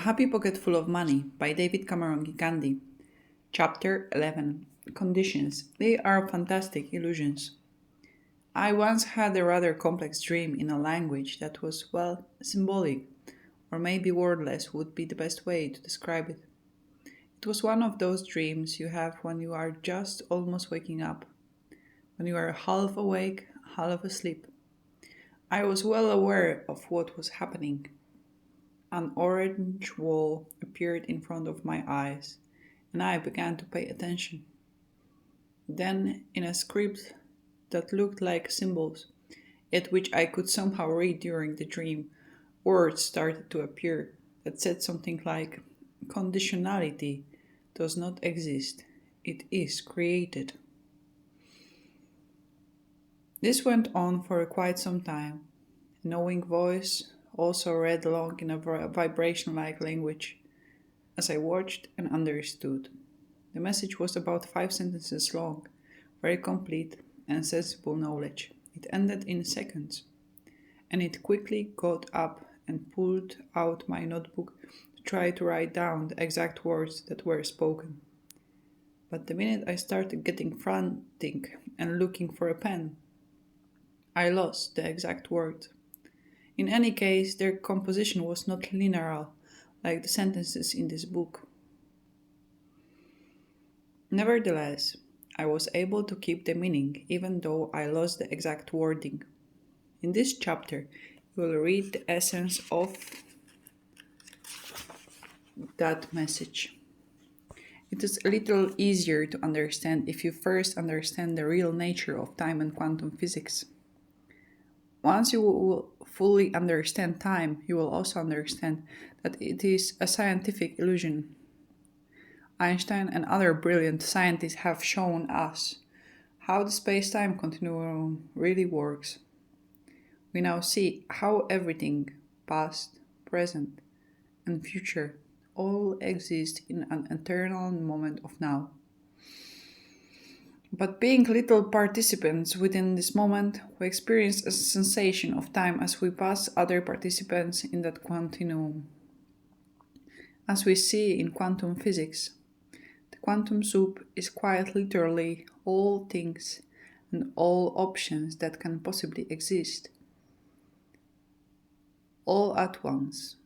Happy Pocket Full of Money by David Cameron Gikandii. Chapter 11. Conditions. They are fantastic illusions. I once had a rather complex dream in a language that was, symbolic, or maybe wordless would be the best way to describe it. It was one of those dreams you have when you are just almost waking up, when you are half awake, half asleep. I was well aware of what was happening. An orange wall appeared in front of my eyes, and I began to pay attention. Then, in a script that looked like symbols, yet which I could somehow read during the dream, words started to appear that said something like, "Conditionality does not exist, it is created." This went on for quite some time. A knowing voice also read along in a vibration-like language, as I watched and understood. The message was about 5 sentences long, very complete and sensible knowledge. It ended in seconds, and it quickly got up and pulled out my notebook to try to write down the exact words that were spoken. But the minute I started getting frantic and looking for a pen, I lost the exact word. In any case, their composition was not linear, like the sentences in this book. Nevertheless, I was able to keep the meaning, even though I lost the exact wording. In this chapter, you will read the essence of that message. It is a little easier to understand if you first understand the real nature of time and quantum physics. Once you will fully understand time, you will also understand that it is a scientific illusion. Einstein and other brilliant scientists have shown us how the space-time continuum really works. We now see how everything, past, present, and future, all exist in an eternal moment of now. But being little participants within this moment, we experience a sensation of time as we pass other participants in that continuum. As we see in quantum physics, the quantum soup is quite literally all things and all options that can possibly exist, all at once.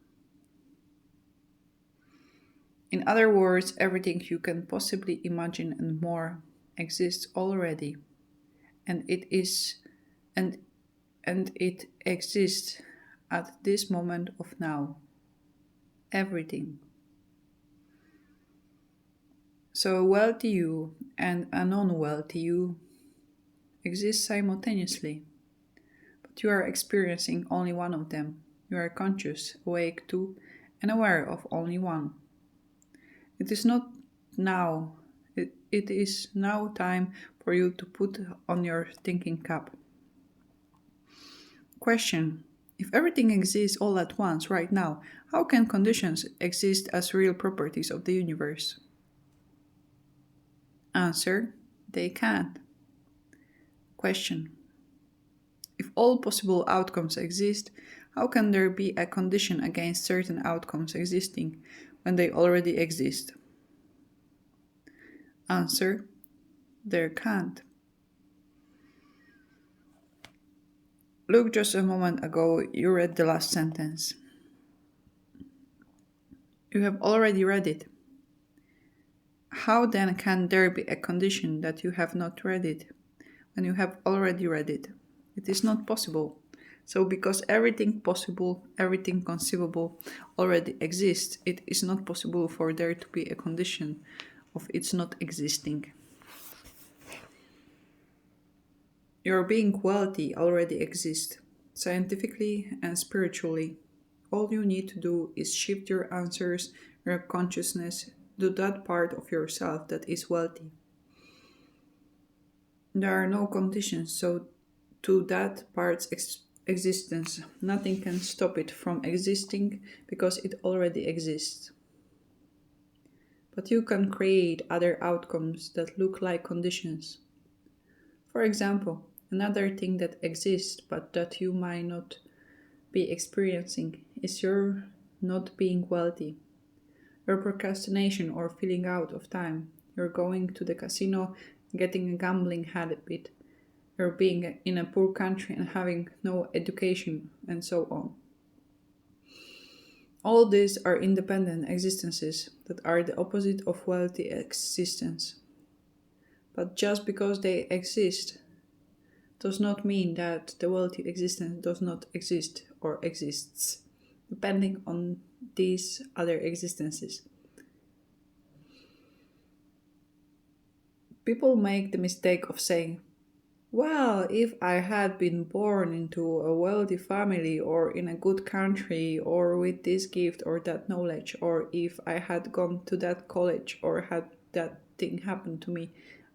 In other words, everything you can possibly imagine and more exists already, and it exists at this moment of now. Everything. So a wealthy you and a non-wealthy you exist simultaneously, but you are experiencing only one of them. You are conscious, awake to, and aware of only one. It is not now. It is now time for you to put on your thinking cap. Question: if everything exists all at once right now, how can conditions exist as real properties of the universe? Answer: they can't. Question: if all possible outcomes exist, how can there be a condition against certain outcomes existing when they already exist? Answer: there can't. Look, just a moment ago you read the last sentence. You have already read it. How then can there be a condition that you have not read it, when you have already read it? It is not possible. So because everything possible, everything conceivable already exists, it is not possible for there to be a condition of its not existing. Your being wealthy already exists, scientifically and spiritually. All you need to do is shift your answers, your consciousness, to that part of yourself that is wealthy. There are no conditions, so to that part's existence, nothing can stop it from existing because it already exists. But you can create other outcomes that look like conditions. For example, another thing that exists but that you might not be experiencing is your not being wealthy. your procrastination or feeling out of time, your going to the casino, getting a gambling habit, your being in a poor country and having no education, and so on. All these are independent existences that are the opposite of wealthy existence. But just because they exist does not mean that the wealthy existence does not exist or exists, depending on these other existences. People make the mistake of saying, well, if I had been born into a wealthy family or in a good country or with this gift or that knowledge, or if I had gone to that college or had that thing happen to me,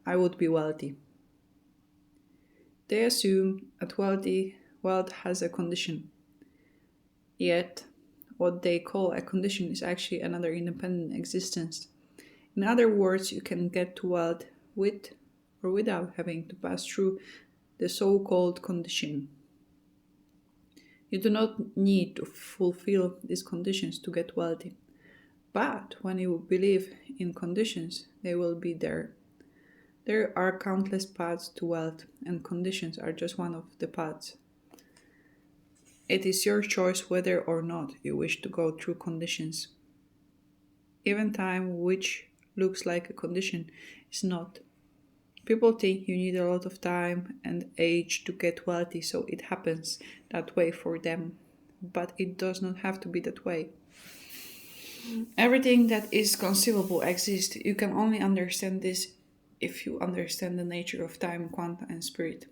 I would be wealthy. They assume that wealth has a condition. Yet, what they call a condition is actually another independent existence. In other words, you can get to wealth with or without having to pass through the so-called condition. You do not need to fulfill these conditions to get wealthy. But when you believe in conditions, they will be there. There are countless paths to wealth, and conditions are just one of the paths. It is your choice whether or not you wish to go through conditions. Even time, which looks like a condition, is not. People think you need a lot of time and age to get wealthy, so it happens that way for them. But it does not have to be that way. Everything that is conceivable exists. You can only understand this if you understand the nature of time, quanta, and spirit.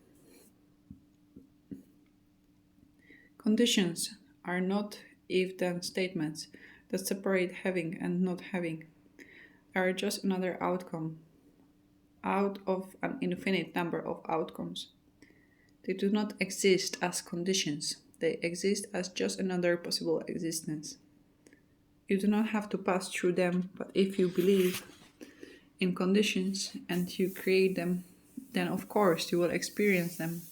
Conditions are not if-then statements that separate having and not having. They are just another outcome out of an infinite number of outcomes. They do not exist as conditions, they exist as just another possible existence. You do not have to pass through them, but if you believe in conditions and you create them, then of course you will experience them.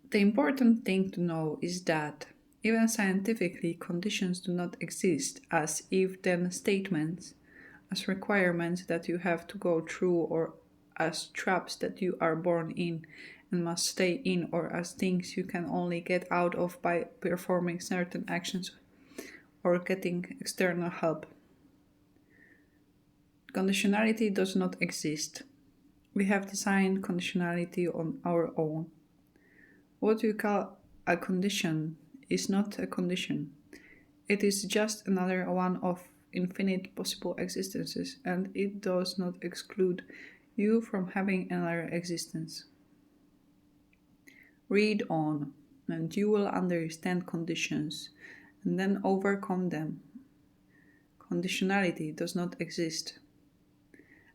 The important thing to know is that even scientifically, conditions do not exist as if-then statements, as requirements that you have to go through, or as traps that you are born in and must stay in, or as things you can only get out of by performing certain actions or getting external help. Conditionality does not exist. We have designed conditionality on our own. What you call a condition is not a condition. It is just another one of infinite possible existences, and it does not exclude you from having another existence. Read on, and you will understand conditions, and then overcome them. Conditionality does not exist.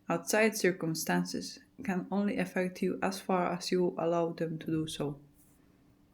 Outside circumstances can only affect you as far as you allow them to do so.